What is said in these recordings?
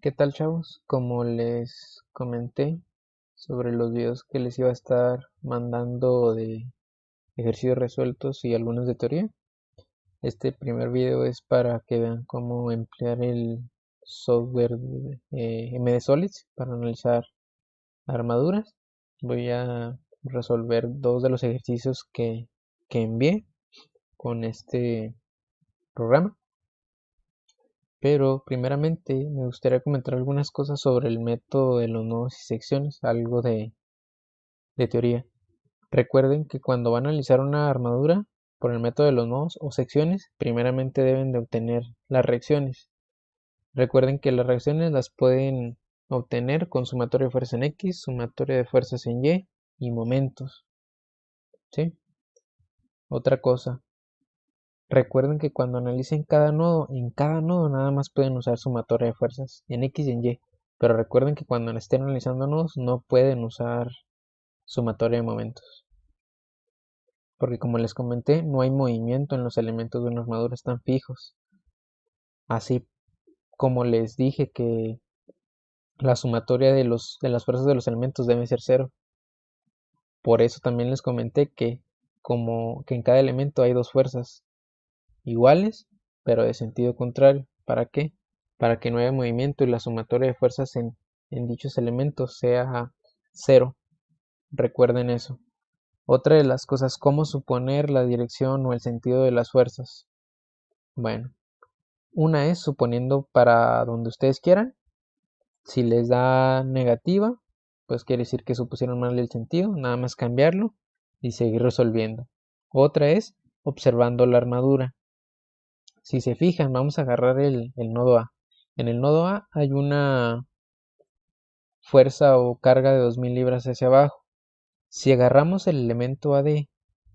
¿Qué tal, chavos? Como les comenté sobre los videos que les iba a estar mandando de ejercicios resueltos y algunos de teoría, este primer video es para que vean cómo emplear el software de, MD Solids para analizar armaduras. Voy a resolver dos de los ejercicios que envié con este programa. Pero primeramente me gustaría comentar algunas cosas sobre el método de los nodos y secciones, algo de teoría. Recuerden que cuando van a analizar una armadura por el método de los nodos o secciones, primeramente deben de obtener las reacciones. Recuerden que las reacciones las pueden obtener con sumatoria de fuerzas en X, sumatoria de fuerzas en y momentos. ¿Sí? Otra cosa, recuerden que cuando analicen en cada nodo nada más pueden usar sumatoria de fuerzas en X y en Y. Pero recuerden que cuando estén analizando nodos no pueden usar sumatoria de momentos. Porque como les comenté, no hay movimiento en los elementos de una armadura, están fijos. Así como les dije que la sumatoria de las fuerzas de los elementos debe ser cero. Por eso también les comenté que como que en cada elemento hay dos fuerzas iguales, pero de sentido contrario. ¿Para qué? Para que no haya movimiento y la sumatoria de fuerzas en dichos elementos sea cero. Recuerden eso. Otra de las cosas, cómo suponer la dirección o el sentido de las fuerzas. Bueno, una es suponiendo para donde ustedes quieran. Si les da negativa, pues quiere decir que supusieron mal el sentido, nada más cambiarlo y seguir resolviendo. Otra es observando la armadura. Si se fijan, vamos a agarrar el nodo A. En el nodo A hay una fuerza o carga de 2000 libras hacia abajo. Si agarramos el elemento AD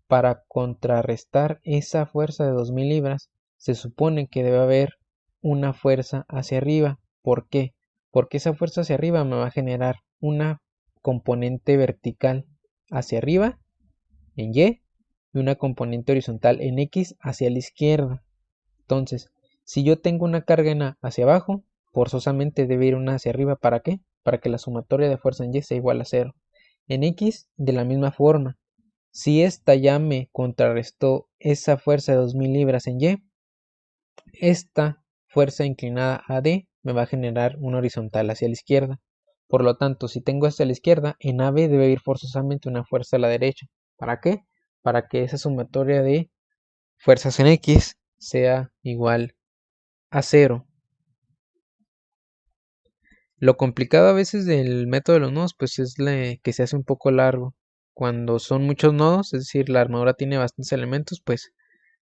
para contrarrestar esa fuerza de 2000 libras, se supone que debe haber una fuerza hacia arriba. ¿Por qué? Porque esa fuerza hacia arriba me va a generar una componente vertical hacia arriba en Y y una componente horizontal en X hacia la izquierda. Entonces, si yo tengo una carga en A hacia abajo, forzosamente debe ir una hacia arriba. ¿Para qué? Para que la sumatoria de fuerza en Y sea igual a cero. En X, de la misma forma, si esta ya me contrarrestó esa fuerza de 2000 libras en Y, esta fuerza inclinada AD me va a generar una horizontal hacia la izquierda. Por lo tanto, si tengo esta a la izquierda, en AB debe ir forzosamente una fuerza a la derecha. ¿Para qué? Para que esa sumatoria de fuerzas en X sea igual a cero. Lo complicado a veces del método de los nodos pues es que se hace un poco largo. Cuando son muchos nodos, es decir, la armadura tiene bastantes elementos, pues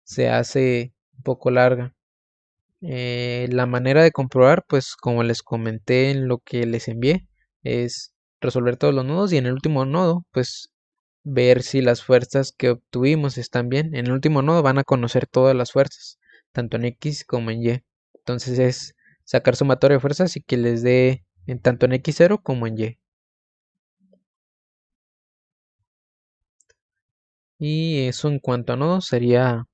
se hace un poco larga. La manera de comprobar, pues como les comenté en lo que les envié, es resolver todos los nodos y en el último nodo, pues ver si las fuerzas que obtuvimos están bien. En el último nodo van a conocer todas las fuerzas, tanto en X como en Y. Entonces es sacar sumatoria de fuerzas y que les dé en tanto en X0 como en Y. Y eso en cuanto a nodos sería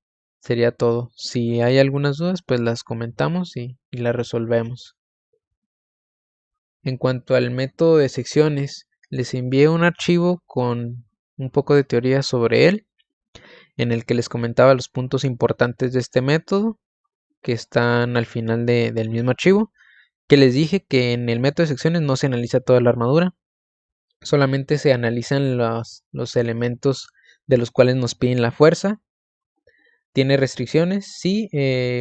todo. Si hay algunas dudas, pues las comentamos y las resolvemos. En cuanto al método de secciones, les envié un archivo con un poco de teoría sobre él, en el que les comentaba los puntos importantes de este método, que están al final del mismo archivo, que les dije que en el método de secciones no se analiza toda la armadura, solamente se analizan los elementos de los cuales nos piden la fuerza. Tiene restricciones, sí,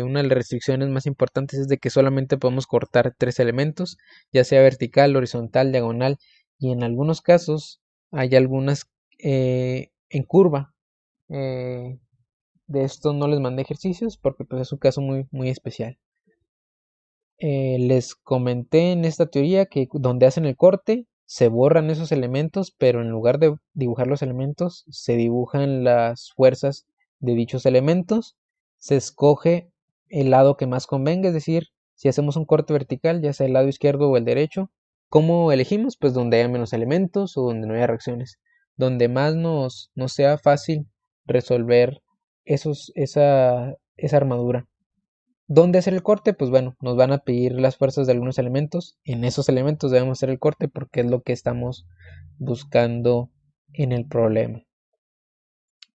una de las restricciones más importantes es de que solamente podemos cortar tres elementos, ya sea vertical, horizontal, diagonal, y en algunos casos hay algunas en curva. De esto no les mandé ejercicios porque pues, es un caso muy especial. Les comenté en esta teoría que donde hacen el corte se borran esos elementos, pero en lugar de dibujar los elementos se dibujan las fuerzas de dichos elementos. Se escoge el lado que más convenga, es decir, si hacemos un corte vertical, ya sea el lado izquierdo o el derecho, ¿cómo elegimos? Pues donde haya menos elementos o donde no haya reacciones, donde más nos sea fácil resolver esa armadura. ¿Dónde hacer el corte? Pues bueno, nos van a pedir las fuerzas de algunos elementos. En esos elementos debemos hacer el corte porque es lo que estamos buscando en el problema.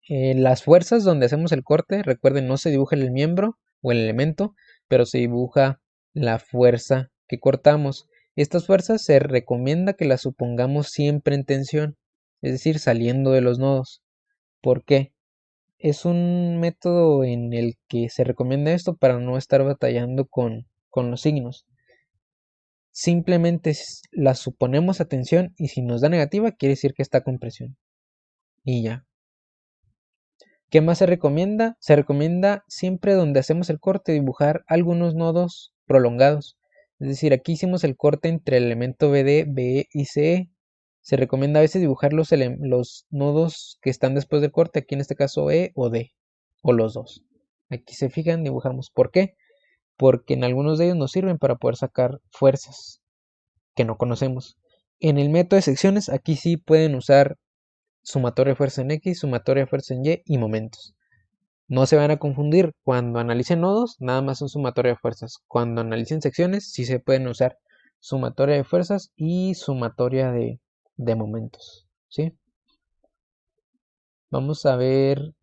Las fuerzas donde hacemos el corte, recuerden, no se dibuja el miembro o el elemento, pero se dibuja la fuerza que cortamos. Estas fuerzas se recomienda que las supongamos siempre en tensión, es decir, saliendo de los nodos. ¿Por qué? Es un método en el que se recomienda esto para no estar batallando con los signos. Simplemente las suponemos a tensión y si nos da negativa quiere decir que está con presión. Y ya. ¿Qué más se recomienda? Se recomienda siempre donde hacemos el corte dibujar algunos nodos prolongados. Es decir, aquí hicimos el corte entre el elemento BD, BE y CE. Se recomienda a veces dibujar los nodos que están después del corte, aquí en este caso E o D, o los dos. Aquí se fijan, dibujamos. ¿Por qué? Porque en algunos de ellos nos sirven para poder sacar fuerzas que no conocemos. En el método de secciones, aquí sí pueden usar sumatoria de fuerza en X, sumatoria de fuerza en Y y momentos. No se van a confundir, cuando analicen nodos, nada más son sumatoria de fuerzas. Cuando analicen secciones, sí se pueden usar sumatoria de fuerzas y sumatoria de momentos, ¿sí? Vamos a ver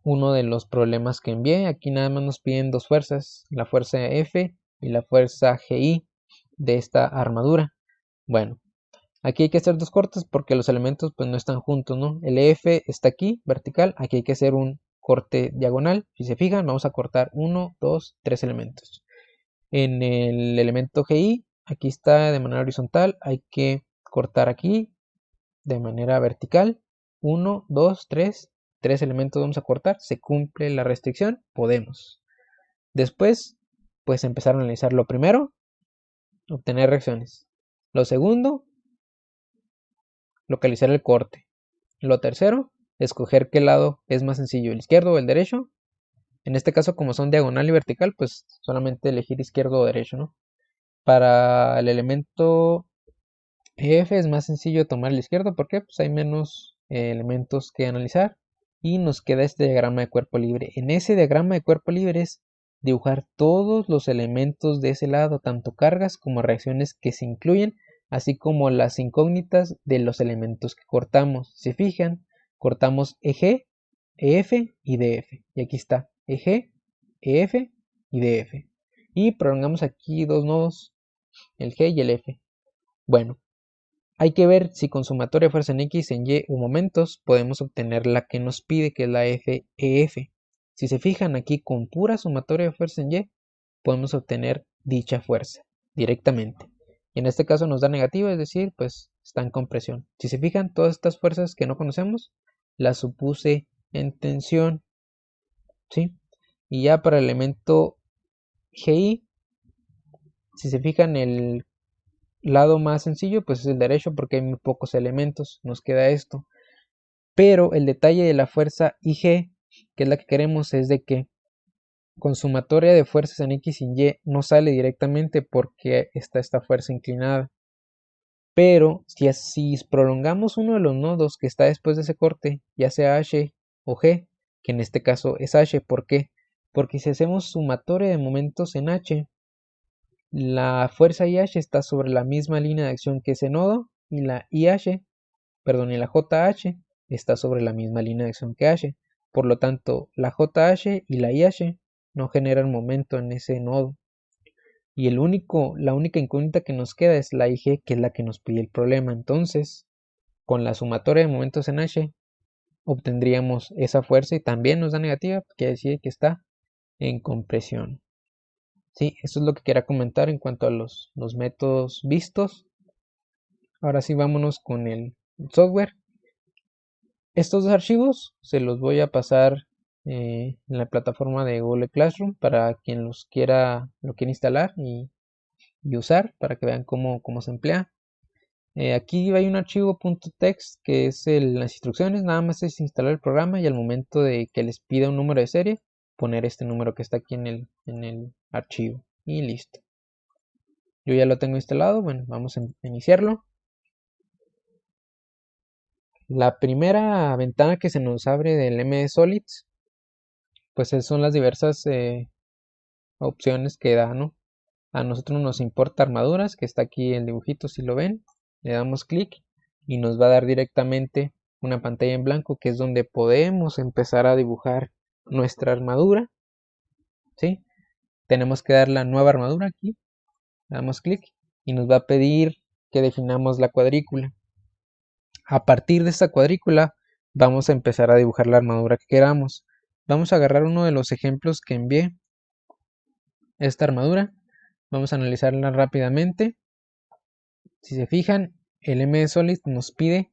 uno de los problemas que envié. Aquí nada más nos piden dos fuerzas, la fuerza F y la fuerza GI de esta armadura. Bueno, aquí hay que hacer dos cortes porque los elementos pues no están juntos, ¿no? El F está aquí, vertical, aquí hay que hacer un corte diagonal. Si se fijan, vamos a cortar 1, 2, 3 elementos. En el elemento GI, aquí está de manera horizontal, hay que cortar aquí de manera vertical. 1, 2, 3, 3 elementos vamos a cortar, se cumple la restricción, podemos. Después, pues empezar a analizar lo primero, obtener reacciones. Lo segundo, localizar el corte. Lo tercero, escoger qué lado es más sencillo, el izquierdo o el derecho. En este caso, como son diagonal y vertical, pues solamente elegir izquierdo o derecho, ¿no? Para el elemento F es más sencillo tomar el izquierdo porque pues, hay menos elementos que analizar y nos queda este diagrama de cuerpo libre. En ese diagrama de cuerpo libre es dibujar todos los elementos de ese lado, tanto cargas como reacciones que se incluyen, así como las incógnitas de los elementos que cortamos. Si se fijan, cortamos EG, EF y DF. Y aquí está EG, EF y DF. Y prolongamos aquí dos nodos, el G y el F. Bueno, hay que ver si con sumatoria de fuerza en X, en Y u momentos podemos obtener la que nos pide, que es la FEF. Si se fijan aquí con pura sumatoria de fuerza en Y, podemos obtener dicha fuerza directamente. Y en este caso nos da negativa, es decir, pues está en compresión. Si se fijan, todas estas fuerzas que no conocemos, las supuse en tensión, ¿sí? Y ya para el elemento GI, si se fijan, el lado más sencillo pues es el derecho porque hay muy pocos elementos, nos queda esto. Pero el detalle de la fuerza IG, que es la que queremos, es de que con sumatoria de fuerzas en X y Y no sale directamente porque está esta fuerza inclinada. Pero si prolongamos uno de los nodos que está después de ese corte, ya sea H o G, que en este caso es H, ¿por qué? Porque si hacemos sumatoria de momentos en H, la fuerza IH está sobre la misma línea de acción que ese nodo y la IH, perdón, y la JH está sobre la misma línea de acción que H. Por lo tanto, la JH y la IH no generan momento en ese nodo. Y la única incógnita que nos queda es la IG, que es la que nos pide el problema. Entonces, con la sumatoria de momentos en H, obtendríamos esa fuerza y también nos da negativa, quiere decir que está en compresión. Sí, eso es lo que quería comentar en cuanto a los métodos vistos. Ahora sí, vámonos con el software. Estos dos archivos se los voy a pasar en la plataforma de Google Classroom para quien lo quiera instalar y usar para que vean cómo se emplea. Aquí hay un archivo .text que es las instrucciones, nada más es instalar el programa y al momento de que les pida un número de serie, poner este número que está aquí en el archivo y listo. Yo ya lo tengo instalado, bueno, vamos a iniciarlo. La primera ventana que se nos abre del MD Solids, pues son las diversas opciones que da, ¿no? A nosotros nos importa armaduras, que está aquí el dibujito, si lo ven. Le damos clic y nos va a dar directamente una pantalla en blanco, que es donde podemos empezar a dibujar nuestra armadura, ¿sí? Tenemos que dar la nueva armadura aquí. Le damos clic y nos va a pedir que definamos la cuadrícula. A partir de esta cuadrícula vamos a empezar a dibujar la armadura que queramos. Vamos a agarrar uno de los ejemplos que envié. Esta armadura. Vamos a analizarla rápidamente. Si se fijan, el MSolid nos pide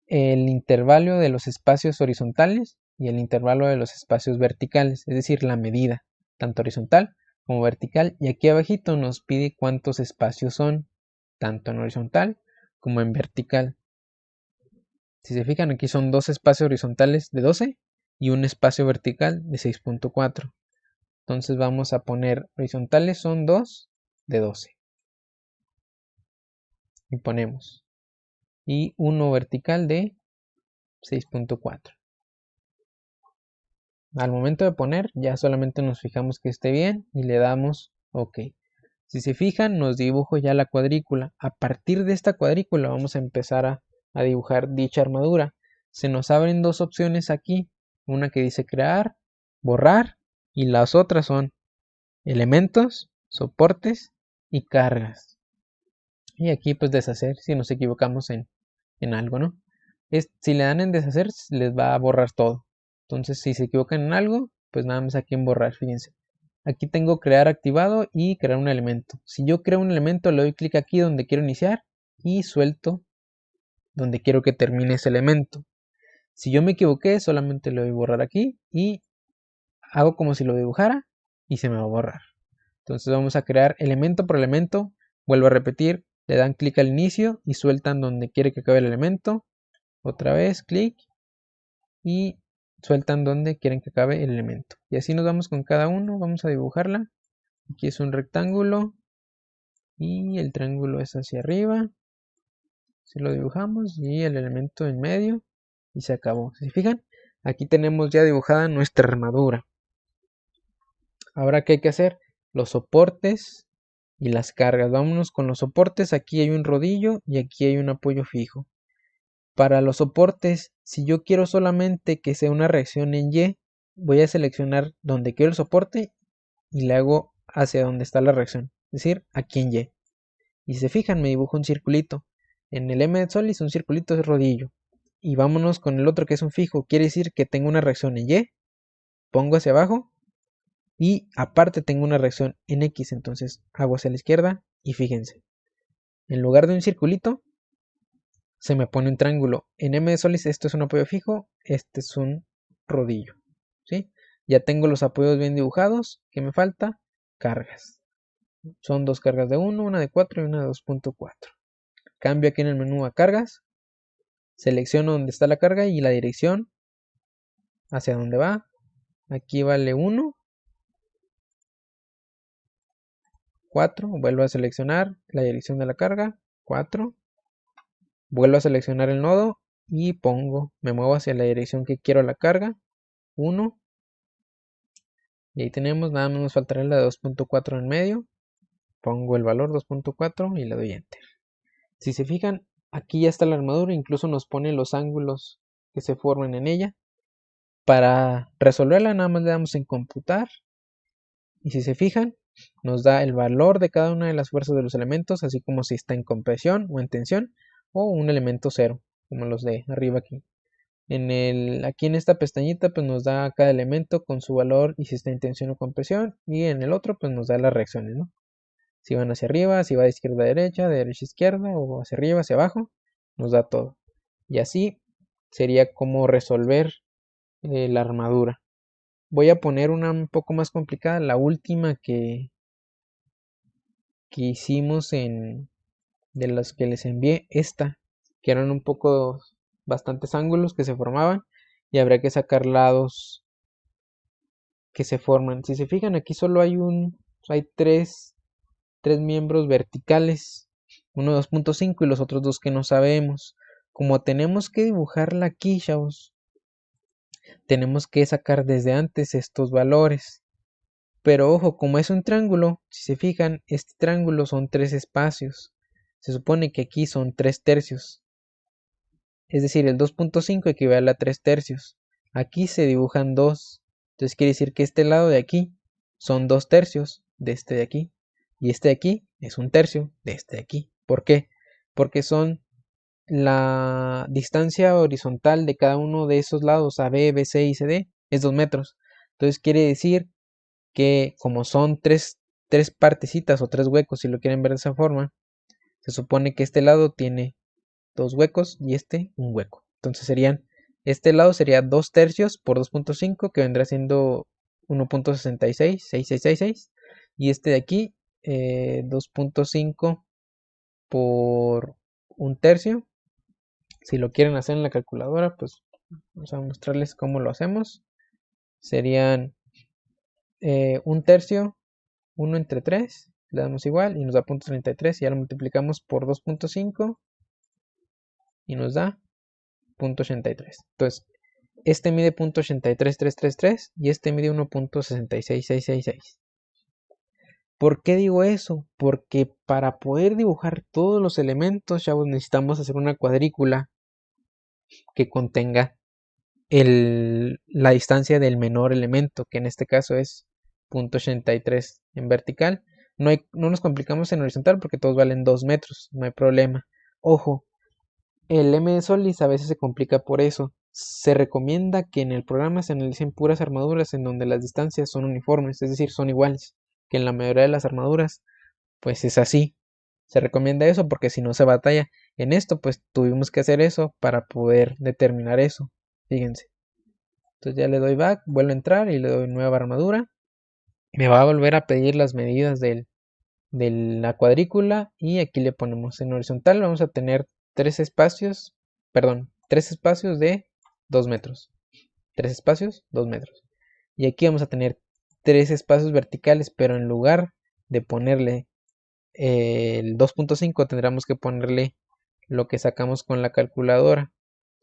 el intervalo de los espacios horizontales y el intervalo de los espacios verticales, es decir, la medida, tanto horizontal como vertical. Y aquí abajito nos pide cuántos espacios son, tanto en horizontal como en vertical. Si se fijan, aquí son dos espacios horizontales de 12 y un espacio vertical de 6.4. Entonces vamos a poner horizontales son 2 de 12. Y ponemos. Y uno vertical de 6.4. Al momento de poner, ya solamente nos fijamos que esté bien y le damos OK. Si se fijan, nos dibujo ya la cuadrícula. A partir de esta cuadrícula vamos a empezar a dibujar dicha armadura. Se nos abren dos opciones aquí. Una que dice crear, borrar, y las otras son elementos, soportes y cargas. Y aquí pues deshacer si nos equivocamos en algo, ¿no? Si le dan en deshacer, les va a borrar todo. Entonces, si se equivocan en algo, pues nada más aquí en borrar, fíjense. Aquí tengo crear activado y crear un elemento. Si yo creo un elemento, le doy clic aquí donde quiero iniciar y suelto donde quiero que termine ese elemento. Si yo me equivoqué, solamente le doy borrar aquí y hago como si lo dibujara y se me va a borrar. Entonces vamos a crear elemento por elemento. Vuelvo a repetir, le dan clic al inicio y sueltan donde quiere que acabe el elemento. Otra vez clic y sueltan donde quieren que acabe el elemento. Y así nos vamos con cada uno. Vamos a dibujarla. Aquí es un rectángulo y el triángulo es hacia arriba. Si lo dibujamos y el elemento en medio y se acabó. ¿Se fijan? Aquí tenemos ya dibujada nuestra armadura. Ahora, ¿qué hay que hacer? Los soportes y las cargas. Vámonos con los soportes. Aquí hay un rodillo y aquí hay un apoyo fijo. Para los soportes, si yo quiero solamente que sea una reacción en Y, voy a seleccionar donde quiero el soporte y le hago hacia donde está la reacción, es decir, aquí en Y. Y si se fijan, me dibujo un circulito. En el MSolid un circulito es rodillo. Y vámonos con el otro que es un fijo, quiere decir que tengo una reacción en Y, pongo hacia abajo y aparte tengo una reacción en X, entonces hago hacia la izquierda y fíjense. En lugar de un circulito, se me pone un triángulo. En MSolid esto es un apoyo fijo, este es un rodillo, ¿sí? Ya tengo los apoyos bien dibujados. ¿Qué me falta? Cargas. Son dos cargas de 1, una de 4 y una de 2.4. Cambio aquí en el menú a cargas. Selecciono donde está la carga y la dirección hacia dónde va. Aquí vale 1, 4. Vuelvo a seleccionar la dirección de la carga, 4. Vuelvo a seleccionar el nodo y me muevo hacia la dirección que quiero la carga, 1. Y ahí tenemos, nada más nos faltará la de 2.4 en medio. Pongo el valor 2.4 y le doy enter. Si se fijan, aquí ya está la armadura, incluso nos pone los ángulos que se forman en ella. Para resolverla nada más le damos en computar. Y si se fijan, nos da el valor de cada una de las fuerzas de los elementos, así como si está en compresión o en tensión, o un elemento cero, como los de arriba aquí. Aquí en esta pestañita pues nos da cada elemento con su valor y si está en tensión o compresión, y en el otro pues nos da las reacciones, ¿no? Si van hacia arriba, si va de izquierda a derecha, de derecha a izquierda, o hacia arriba, hacia abajo, nos da todo. Y así sería como resolver la armadura. Voy a poner una un poco más complicada, la última que hicimos de las que les envié, esta, que eran un poco bastantes ángulos que se formaban y habría que sacar lados que se forman. Si se fijan, aquí solo hay tres miembros verticales, uno 2.5 y los otros dos que no sabemos. Como tenemos que dibujarla aquí, chavos, tenemos que sacar desde antes estos valores. Pero ojo, como es un triángulo, si se fijan, este triángulo son 3 espacios. Se supone que aquí son 3 tercios. Es decir, el 2.5 equivale a 3 tercios. Aquí se dibujan 2. Entonces quiere decir que este lado de aquí son 2 tercios de este de aquí. Y este de aquí es un tercio de este de aquí. ¿Por qué? Porque son la distancia horizontal de cada uno de esos lados, AB, BC y CD, es 2 metros. Entonces quiere decir que como son tres partecitas o 3 huecos, si lo quieren ver de esa forma, se supone que este lado tiene 2 huecos y este un hueco. Entonces este lado sería 2 tercios por 2.5, que vendrá siendo 1.66, y este de aquí 2.5 por un tercio. Si lo quieren hacer en la calculadora, pues vamos a mostrarles cómo lo hacemos. Serían un tercio, 1 entre 3, le damos igual y nos da 0.33, y ya lo multiplicamos por 2.5 y nos da 0.83. Entonces, este mide 0.83333 y este mide 1.66666. ¿Por qué digo eso? Porque para poder dibujar todos los elementos, chavos, necesitamos hacer una cuadrícula que contenga la distancia del menor elemento, que en este caso es 0.83 en vertical. No nos complicamos en horizontal porque todos valen 2 metros, no hay problema. Ojo, el M de Solís a veces se complica por eso. Se recomienda que en el programa se analicen puras armaduras en donde las distancias son uniformes, es decir, son iguales, que en la mayoría de las armaduras pues es así. Se recomienda eso porque si no se batalla. En esto pues tuvimos que hacer eso para poder determinar eso. Fíjense. Entonces ya le doy back, vuelvo a entrar y le doy nueva armadura. Me va a volver a pedir las medidas de la cuadrícula y aquí le ponemos en horizontal. Vamos a tener 3 espacios, perdón, 3 espacios de 2 metros. 3 espacios, 2 metros. Y aquí vamos a tener 3 espacios verticales, pero en lugar de ponerle el 2.5 tendremos que ponerle lo que sacamos con la calculadora,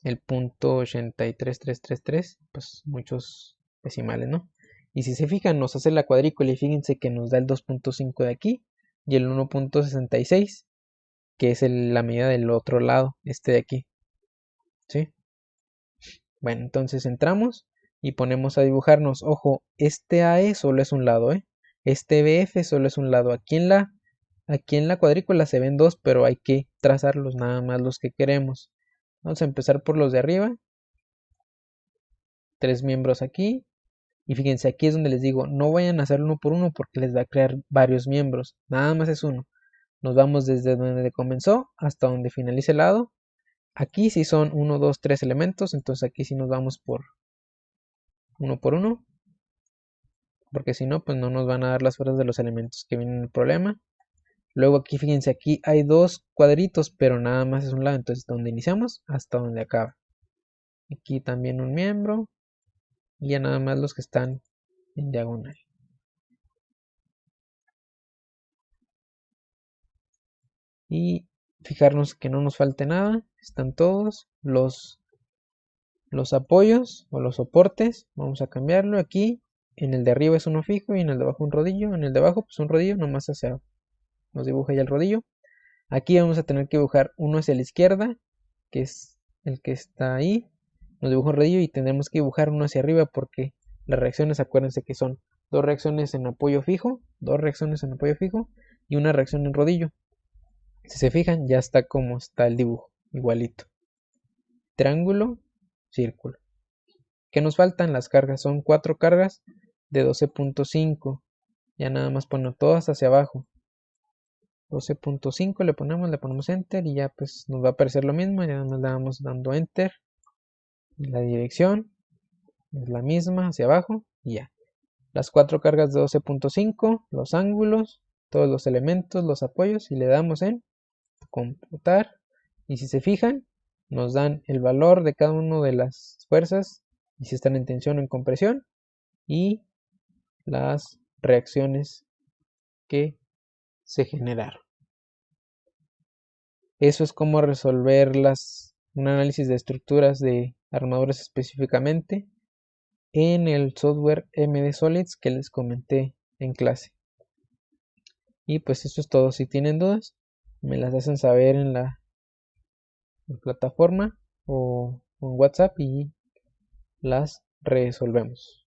el punto 83333, pues muchos decimales, ¿no? Y si se fijan, nos hace la cuadrícula y fíjense que nos da el 2.5 de aquí y el 1.66, que es la medida del otro lado, este de aquí, ¿sí? Bueno, entonces entramos y ponemos a dibujarnos. Ojo, este AE solo es un lado, ¿eh? Este BF solo es un lado. Aquí en la cuadrícula se ven dos, pero hay que trazarlos nada más los que queremos. Vamos a empezar por los de arriba. 3 miembros aquí. Y fíjense, aquí es donde les digo, no vayan a hacerlo uno por uno porque les va a crear varios miembros. Nada más es uno. Nos vamos desde donde comenzó hasta donde finalice el lado. Aquí sí son 1, 2, 3 elementos, entonces aquí sí nos vamos por uno, porque si no, pues no nos van a dar las fuerzas de los elementos que vienen en el problema. Luego aquí, fíjense, aquí hay 2 cuadritos, pero nada más es un lado, entonces donde iniciamos hasta donde acaba. Aquí también un miembro, y ya nada más los que están en diagonal. Y fijarnos que no nos falte nada, están todos los apoyos o los soportes. Vamos a cambiarlo aquí. En el de arriba es uno fijo y en el de abajo un rodillo. En el de abajo pues un rodillo, nomás hacia, nos dibuja ya el rodillo. Aquí vamos a tener que dibujar uno hacia la izquierda, que es el que está ahí. Nos dibuja un rodillo y tendremos que dibujar uno hacia arriba porque las reacciones, acuérdense que son 2 reacciones en apoyo fijo, 2 reacciones en apoyo fijo y una reacción en rodillo. Si se fijan, ya está como está el dibujo, igualito. Triángulo, círculo. ¿Qué nos faltan? Las cargas. Son 4 cargas de 12.5. Ya nada más ponemos todas hacia abajo. 12.5 le ponemos enter y ya pues nos va a aparecer lo mismo. Ya nada más le vamos dando enter. Y la dirección es la misma hacia abajo y ya. Las 4 cargas de 12.5, los ángulos, todos los elementos, los apoyos y le damos en computar. Y si se fijan, nos dan el valor de cada una de las fuerzas y si están en tensión o en compresión y las reacciones que se generaron. Eso es como resolver un análisis de estructuras de armaduras específicamente en el software MD Solids que les comenté en clase. Y pues eso es todo. Si tienen dudas, me las hacen saber en la plataforma o en WhatsApp y las resolvemos.